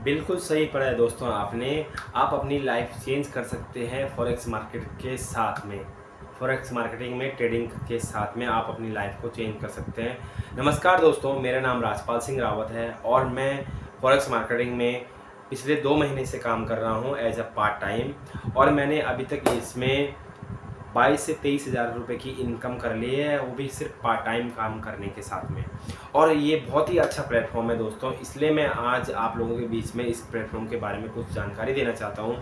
बिल्कुल सही पढ़ा है दोस्तों आपने। आप अपनी लाइफ चेंज कर सकते हैं फॉरेक्स मार्केट के साथ में। फॉरेक्स मार्केटिंग में ट्रेडिंग के साथ में आप अपनी लाइफ को चेंज कर सकते हैं। नमस्कार दोस्तों, मेरा नाम राजपाल सिंह रावत है और मैं फॉरेक्स मार्केटिंग में पिछले 2 महीने से काम कर रहा हूं एज अ पार्ट टाइम। और मैंने अभी तक इसमें 22 से 23 हज़ार रुपये की इनकम कर ली है, वो भी सिर्फ पार्ट टाइम काम करने के साथ में। और ये बहुत ही अच्छा प्लेटफॉर्म है दोस्तों, इसलिए मैं आज आप लोगों के बीच में इस प्लेटफॉर्म के बारे में कुछ जानकारी देना चाहता हूँ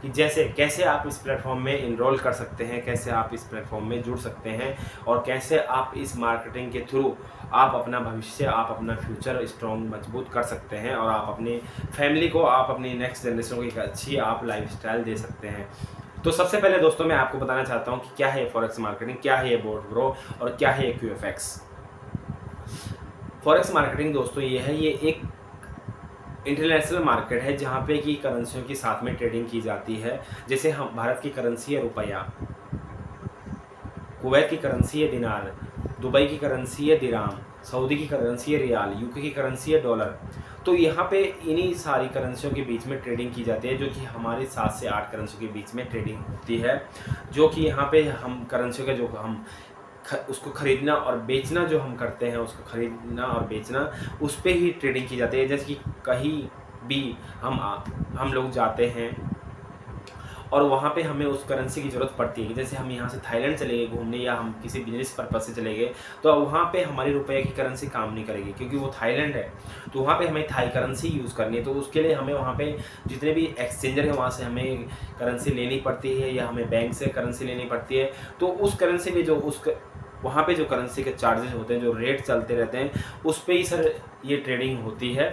कि जैसे कैसे आप इस प्लेटफॉर्म में इनरोल कर सकते हैं, कैसे आप इस प्लेटफॉर्म में जुड़ सकते हैं और कैसे आप इस मार्केटिंग के थ्रू आप अपना भविष्य, आप अपना फ्यूचर स्ट्रॉन्ग मजबूत कर सकते हैं और आप अपनी फैमिली को, आप अपनी नेक्स्ट जनरेशन को एक अच्छी आप लाइफस्टाइल दे सकते हैं। तो सबसे पहले दोस्तों मैं आपको बताना चाहता हूँ कि क्या है फॉरेक्स मार्केटिंग, क्या है बोर्ड ग्रो और क्या है क्यूएफएक्स। फॉरेक्स मार्केटिंग दोस्तों ये एक इंटरनेशनल मार्केट है जहाँ पे की करेंसियों के साथ में ट्रेडिंग की जाती है। जैसे हम भारत की करेंसी है रुपया, कुवैत की करेंसी है दिनार, दुबई की करेंसी है दिराम, सऊदी की करेंसी है रियाल, यूके की करेंसी है डॉलर। तो यहाँ पे इन्हीं सारी करेंसियों के बीच में ट्रेडिंग की जाती है, जो कि हमारी 7 से 8 करेंसियों के बीच में ट्रेडिंग होती है। जो कि यहाँ पे हम करेंसियों का जो हम उसको ख़रीदना और बेचना जो हम करते हैं, उसको ख़रीदना और बेचना, उस पर ही ट्रेडिंग की जाती है। जैसे कि कहीं भी हम लोग जाते हैं और वहाँ पे हमें उस करेंसी की ज़रूरत पड़ती है। जैसे हम यहाँ से थाईलैंड चले गए घूमने या हम किसी बिजनेस पर्पज़ से चले गए, तो वहाँ पे हमारी रुपये की करेंसी काम नहीं करेगी क्योंकि वो थाईलैंड है। तो वहाँ पे हमें थाई करेंसी यूज़ करनी है। तो उसके लिए हमें वहाँ पे जितने भी एक्सचेंजर हैं वहाँ से हमें करेंसी लेनी पड़ती है या हमें बैंक से करेंसी लेनी पड़ती है। तो उस करेंसी में जो वहाँ पे जो करेंसी के चार्जेस होते हैं, जो रेट चलते रहते हैं, उस पे ही सर ये ट्रेडिंग होती है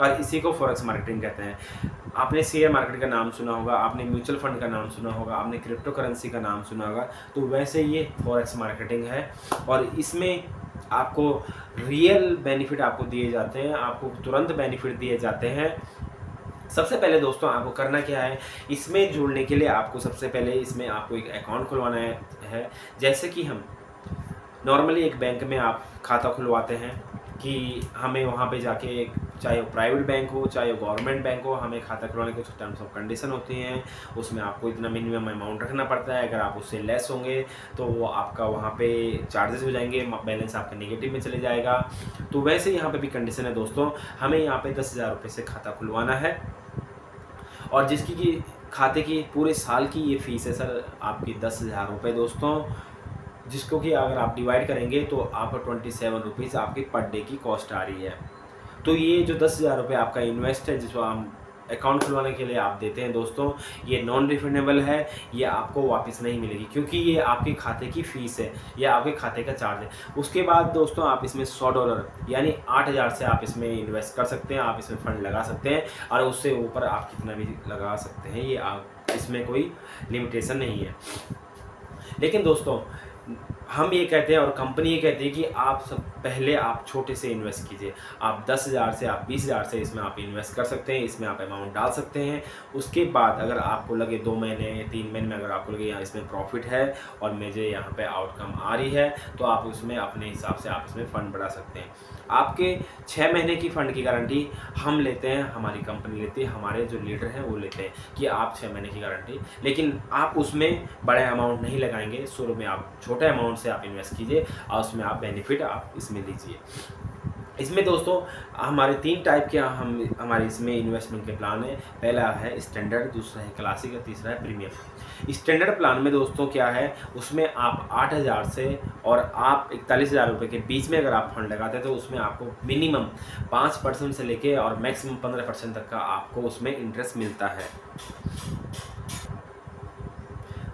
और इसी को फॉरेक्स मार्केटिंग कहते हैं। आपने शेयर मार्केट का नाम सुना होगा, आपने म्यूचुअल फंड का नाम सुना होगा, आपने क्रिप्टो करेंसी का नाम सुना होगा। तो वैसे ये फॉरेक्स मार्केटिंग है और इसमें आपको रियल बेनिफिट आपको दिए जाते हैं, आपको तुरंत बेनिफिट दिए जाते हैं। सबसे पहले दोस्तों आपको करना क्या है, इसमें जुड़ने के लिए आपको सबसे पहले इसमें आपको एक अकाउंट खुलवाना है। जैसे कि हम नॉर्मली एक बैंक में आप खाता खुलवाते हैं कि हमें वहाँ पे जाके, चाहे वो प्राइवेट बैंक हो चाहे वो गवर्नमेंट बैंक हो, हमें खाता खुलवाने के कुछ टर्म्स ऑफ कंडीशन होती हैं। उसमें आपको इतना मिनिमम अमाउंट रखना पड़ता है। अगर आप उससे लेस होंगे तो वो आपका वहाँ पे चार्जेस हो जाएंगे, बैलेंस आपका नेगेटिव में चले जाएगा। तो वैसे यहाँ पे भी कंडीशन है दोस्तों, हमें यहाँ पे 10,000 रुपये से खाता खुलवाना है और जिसकी कि खाते की पूरे साल की ये फ़ीस है सर आपकी 10,000 रुपये दोस्तों, जिसको कि अगर आप डिवाइड करेंगे तो आपको 27 रुपीज़ आपकी पर डे की कॉस्ट आ रही है। तो ये जो 10,000 रुपये आपका इन्वेस्ट है, जिसको हम अकाउंट खुलवाने के लिए आप देते हैं दोस्तों, ये नॉन रिफंडेबल है, ये आपको वापस नहीं मिलेगी क्योंकि ये आपके खाते की फ़ीस है, ये आपके खाते का चार्ज है। उसके बाद दोस्तों आप इसमें $100 यानी 8,000 से आप इसमें इन्वेस्ट कर सकते हैं, आप इसमें फ़ंड लगा सकते हैं और उससे ऊपर आप कितना भी लगा सकते हैं, ये आप इसमें कोई लिमिटेशन नहीं है। लेकिन दोस्तों हम ये कहते हैं और कंपनी ये कहती है कि आप सब पहले आप छोटे से इन्वेस्ट कीजिए। आप 10,000 से, आप 20,000 से इसमें आप इन्वेस्ट कर सकते हैं, इसमें आप अमाउंट डाल सकते हैं। उसके बाद अगर आपको लगे 2 महीने 3 महीने में अगर आपको लगे यहाँ इसमें प्रॉफिट है और मुझे यहाँ पे आउटकम आ रही है, तो आप उसमें अपने हिसाब से आप इसमें फ़ंड बढ़ा सकते हैं। आपके 6 महीने की फ़ंड की गारंटी हम लेते हैं, हमारी कंपनी लेती है, हमारे जो लीडर हैं वो लेते हैं कि आप 6 महीने की गारंटी। लेकिन आप उसमें बड़े अमाउंट नहीं लगाएंगे, शुरू में आप छोटे अमाउंट से आप इन्वेस्ट कीजिए और उसमें आप बेनिफिट आप इसमें लीजिए। इसमें दोस्तों हमारे 3 टाइप के हमारे इसमें इन्वेस्टमेंट के प्लान है। पहला है स्टैंडर्ड, दूसरा है क्लासिक और तीसरा है प्रीमियम। स्टैंडर्ड प्लान में दोस्तों क्या है, उसमें आप 8,000 से और आप 41,000 रुपये के बीच में अगर आप फंड लगाते हैं तो उसमें आपको मिनिमम 5% से लेके और मैक्सिमम 15% तक का आपको उसमें इंटरेस्ट मिलता है।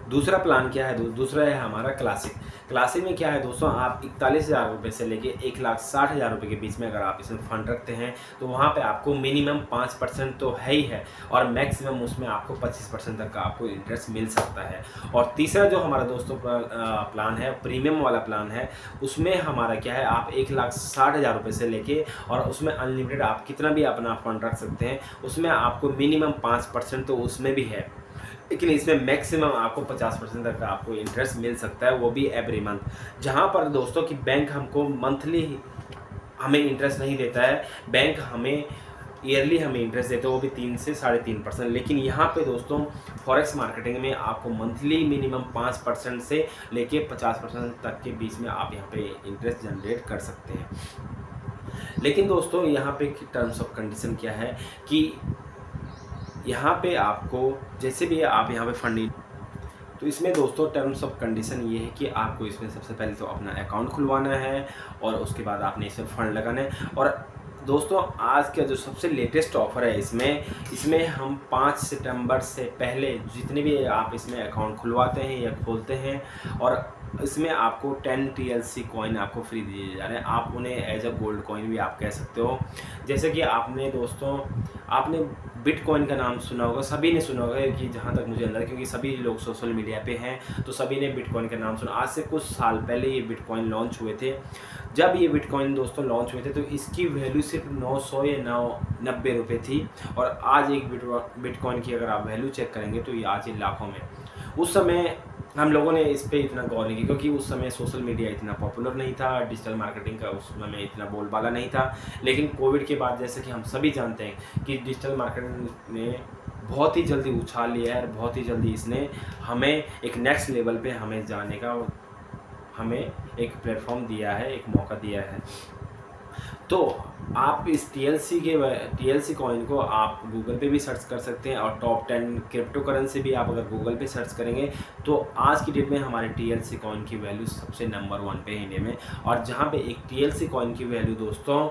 दूसरा प्लान क्या है, दूसरा है हमारा क्लासिक। क्लासिक में क्या है दोस्तों, आप 41,000 रुपये से लेके 1,60,000 रुपये के बीच में अगर आप इसमें फ़ंड रखते हैं तो वहाँ पे आपको मिनिमम 5% तो है ही है और मैक्सिमम उसमें आपको 25% तक का आपको इंटरेस्ट मिल सकता है। और तीसरा जो हमारा दोस्तों प्लान है, प्रीमियम वाला प्लान है, उसमें हमारा क्या है, आप 1,60,000 रुपये से लेके और उसमें अनलिमिटेड आप कितना भी अपना फ़ंड रख सकते हैं। उसमें आपको मिनिमम 5% तो उसमें भी है, लेकिन इसमें मैक्सिमम आपको 50% तक का आपको इंटरेस्ट मिल सकता है, वो भी एवरी मंथ। जहाँ पर दोस्तों कि बैंक हमको मंथली हमें इंटरेस्ट नहीं देता है, बैंक हमें ईयरली हमें इंटरेस्ट देते हैं, वो भी 3 से 3.5%। लेकिन यहाँ पे दोस्तों फॉरेक्स मार्केटिंग में आपको मंथली मिनिमम 5% से लेके 50% तक के बीच में आप यहाँ पे इंटरेस्ट जनरेट कर सकते हैं। लेकिन दोस्तों यहाँ पे टर्म्स ऑफ कंडीशन क्या है कि यहाँ पे आपको जैसे भी आप यहाँ पे फंडिंग, तो इसमें दोस्तों टर्म्स ऑफ कंडीशन ये है कि आपको इसमें सबसे पहले तो अपना अकाउंट खुलवाना है और उसके बाद आपने इसमें फ़ंड लगाना है। और दोस्तों आज का जो सबसे लेटेस्ट ऑफ़र है इसमें हम 5 सितंबर से पहले जितने भी आप इसमें अकाउंट खुलवाते हैं या खोलते हैं, और इसमें आपको 10 TLC कॉइन आपको फ्री दिए जा रहे हैं। आप उन्हें एज अ गोल्ड कॉइन भी आप कह सकते हो। जैसे कि आपने बिटकॉइन का नाम सुना होगा, सभी ने सुना होगा कि जहाँ तक मुझे अंदर, क्योंकि सभी लोग सोशल मीडिया पे हैं तो सभी ने बिटकॉइन का नाम सुना। आज से कुछ साल पहले ये बिटकॉइन लॉन्च हुए थे। जब ये बिटकॉइन दोस्तों लॉन्च हुए थे तो इसकी वैल्यू सिर्फ 900 या 90 रुपये थी, और आज एक बिटकॉइन की अगर आप वैल्यू चेक करेंगे तो ये आज ये लाखों में। उस समय हम लोगों ने इस पे इतना गौर नहीं किया क्योंकि उस समय सोशल मीडिया इतना पॉपुलर नहीं था, डिजिटल मार्केटिंग का उस समय इतना बोलबाला नहीं था। लेकिन कोविड के बाद जैसे कि हम सभी जानते हैं कि डिजिटल मार्केटिंग ने बहुत ही जल्दी उछाल लिया है और बहुत ही जल्दी इसने हमें एक नेक्स्ट लेवल पे हमें जाने का हमें एक प्लेटफॉर्म दिया है, एक मौका दिया है। तो आप इस TLC कॉइन को आप गूगल पे भी सर्च कर सकते हैं, और टॉप 10 क्रिप्टो करेंसी भी आप अगर गूगल पे सर्च करेंगे तो आज की डेट में हमारे TLC कॉइन की वैल्यू सबसे नंबर 1 पे है इंडिया में। और जहाँ पे एक TLC कॉइन की वैल्यू दोस्तों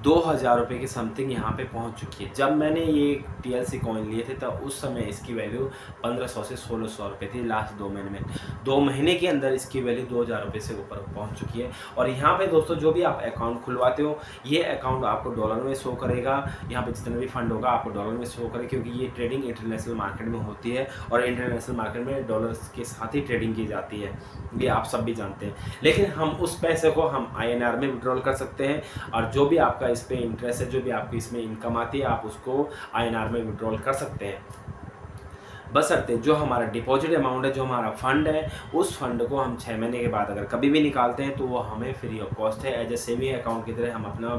2000 रुपये के समथिंग यहाँ पे पहुँच चुकी है। जब मैंने ये TLC कॉइन लिए थे तब उस समय इसकी वैल्यू 1500 से 1600 रुपये थी। लास्ट 2 महीने में 2 महीने के अंदर इसकी वैल्यू 2000 रुपये से ऊपर पहुँच चुकी है। और यहाँ पे दोस्तों जो भी आप अकाउंट खुलवाते हो ये अकाउंट आपको डॉलर में शो करेगा। यहाँ पे जितना भी फंड होगा आपको डॉलर में शो करेगा, क्योंकि ये ट्रेडिंग इंटरनेशनल मार्केट में होती है और इंटरनेशनल मार्केट में डॉलर्स के साथ ही ट्रेडिंग की जाती है, ये आप सब भी जानते हैं। लेकिन हम उस पैसे को हम INR में विड्रॉल कर सकते हैं, और जो भी आपका इस पर इंटरेस्ट है, जो भी आपकी इसमें इनकम आती है, आप उसको INR में विड्रॉल कर सकते हैं। बशर्ते जो हमारा डिपॉजिट अमाउंट है, जो हमारा फंड है, उस फंड को हम 6 महीने के बाद अगर कभी भी निकालते हैं तो वो हमें फ्री ऑफ कॉस्ट है। एज ए सेविंग अकाउंट की तरह हम अपना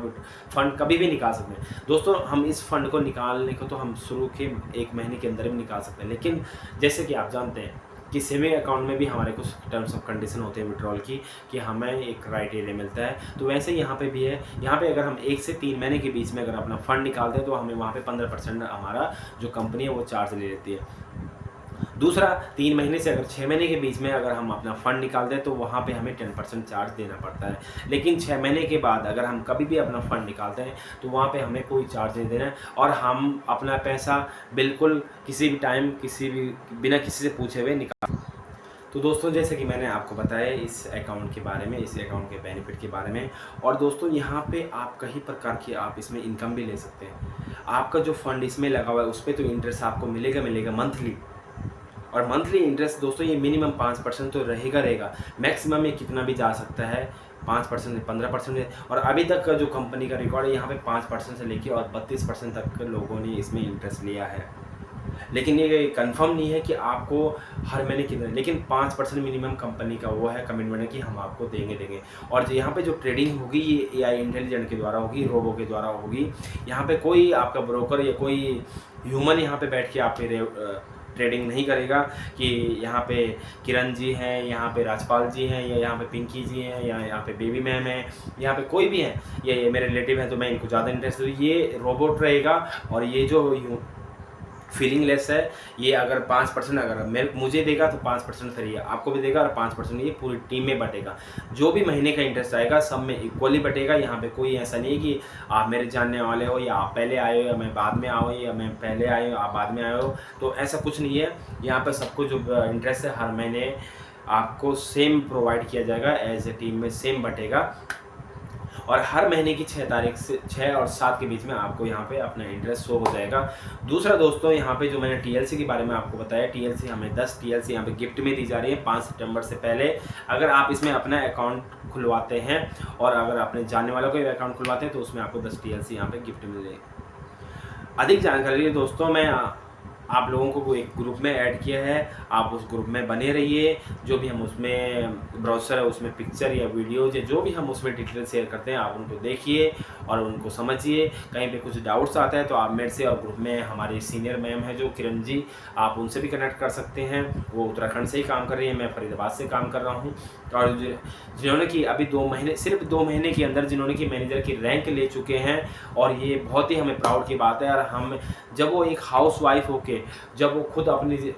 फंड कभी भी निकाल सकते हैं। दोस्तों हम इस फंड को निकालने को तो हम शुरू के 1 महीने के अंदर भी निकाल सकते हैं, लेकिन जैसे कि आप जानते हैं कि सेविंग अकाउंट में भी हमारे कुछ टर्म्स ऑफ कंडीशन होते हैं विड्रॉल की, कि हमें एक क्राइटेरिया मिलता है। तो वैसे ही यहाँ पे भी है। यहाँ पे अगर हम 1 से 3 महीने के बीच में अगर अपना फ़ंड निकालते हैं तो हमें वहाँ पे 15% हमारा जो कंपनी है वो चार्ज ले लेती है। दूसरा, 3 महीने से अगर 6 महीने के बीच में अगर हम अपना फ़ंड निकालते हैं तो वहाँ पे हमें 10% चार्ज देना पड़ता है। लेकिन 6 महीने के बाद अगर हम कभी भी अपना फ़ंड निकालते हैं तो वहाँ पे हमें कोई चार्ज नहीं देना है, और हम अपना पैसा बिल्कुल किसी भी टाइम बिना किसी से पूछे हुए निकाल। तो दोस्तों जैसे कि मैंने आपको बताया इस अकाउंट के बारे में, इस अकाउंट के बेनिफिट के बारे में, और दोस्तों यहाँ पे आप कई प्रकार की आप इसमें इनकम भी ले सकते हैं। आपका जो फंड इसमें लगा हुआ है उस पर तो इंटरेस्ट आपको मिलेगा मंथली, और मंथली इंटरेस्ट दोस्तों ये मिनिमम 5% तो रहेगा। मैक्सिमम ये कितना भी जा सकता है, 5%, 15%। और अभी तक का जो कंपनी का रिकॉर्ड है यहाँ पे 5% से लेके और 32% तक लोगों ने इसमें इंटरेस्ट लिया है। लेकिन ये कंफर्म नहीं है कि आपको हर महीने कितना, लेकिन 5% मिनिमम कंपनी का वो है कमिटमेंट है कि हम आपको देंगे। और यहाँ पे जो ट्रेडिंग होगी ये AI इंटेलिजेंट के द्वारा होगी, रोबो के द्वारा होगी। यहाँ पे कोई आपका ब्रोकर या कोई ह्यूमन यहाँ पे बैठ के आप ट्रेडिंग नहीं करेगा कि यहाँ पे किरण जी हैं, यहाँ पे राजपाल जी हैं, या यहाँ पे पिंकी जी हैं, या यहाँ पे बेबी मैम है, यहाँ पे कोई भी हैं, ये मेरे रिलेटिव हैं तो मैं इनको ज़्यादा इंटरेस्ट दूँ। ये रोबोट रहेगा, और ये जो फीलिंग लेस है, ये अगर 5% अगर मुझे देगा तो 5% फ्री है, आपको भी देगा, और 5% ये पूरी टीम में बटेगा। जो भी महीने का इंटरेस्ट आएगा सब में इक्वली बटेगा। यहाँ पे कोई ऐसा नहीं है कि आप मेरे जानने वाले हो, या आप पहले आए हो, या मैं बाद में आऊँ, या मैं पहले आए हो आप बाद में आए हो, तो ऐसा कुछ नहीं है। यहाँ पर सबको जो इंटरेस्ट है हर महीने आपको सेम प्रोवाइड किया जाएगा, एज ए टीम में सेम बटेगा। और हर महीने की 6 तारीख से 6 और 7 के बीच में आपको यहाँ पे अपना इंटरेस्ट शो हो जाएगा। दूसरा दोस्तों यहाँ पे जो मैंने TLC के बारे में आपको बताया, TLC हमें 10 TLC यहाँ पे गिफ्ट में दी जा रही है 5 सितंबर से पहले। अगर आप इसमें अपना अकाउंट खुलवाते हैं और अगर अपने जानने वालों को अकाउंट खुलवाते हैं तो उसमें आपको 10 TLC यहाँ पे गिफ्ट मिल जाएगी। अधिक जानकारी लिए दोस्तों मैं आप लोगों को एक ग्रुप में ऐड किया है, आप उस ग्रुप में बने रहिए। जो भी हम उसमें ब्राउज़र है उसमें पिक्चर या वीडियोज़ या जो भी हम उसमें डिटेल शेयर करते हैं आप उनको देखिए, और उनको समझिए। कहीं पे कुछ डाउट्स आता है तो आप मेरे से, और ग्रुप में हमारे सीनियर मैम है जो किरण जी, आप उनसे भी कनेक्ट कर सकते हैं। वो उत्तराखंड से ही काम कर रही है, मैं फरीदाबाद से काम कर रहा हूँ। और जिन्होंने कि अभी 2 महीने, सिर्फ 2 महीने के अंदर जिन्होंने कि मैनेजर की रैंक ले चुके हैं, और ये बहुत ही हमें प्राउड की बात है। और हम जब वो एक हाउसवाइफ होके, जब वो खुद अपनी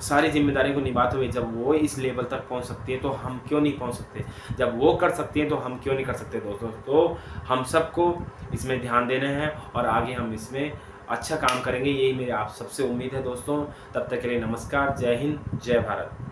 सारी जिम्मेदारी को निभाते हुए जब वो इस लेवल तक पहुंच सकती है, तो हम क्यों नहीं पहुंच सकते? जब वो कर सकती हैं तो हम क्यों नहीं कर सकते दोस्तों? तो हम सबको इसमें ध्यान देना है और आगे हम इसमें अच्छा काम करेंगे, यही मेरी आप सबसे उम्मीद है दोस्तों। तब तक के लिए नमस्कार, जय हिंद, जय भारत।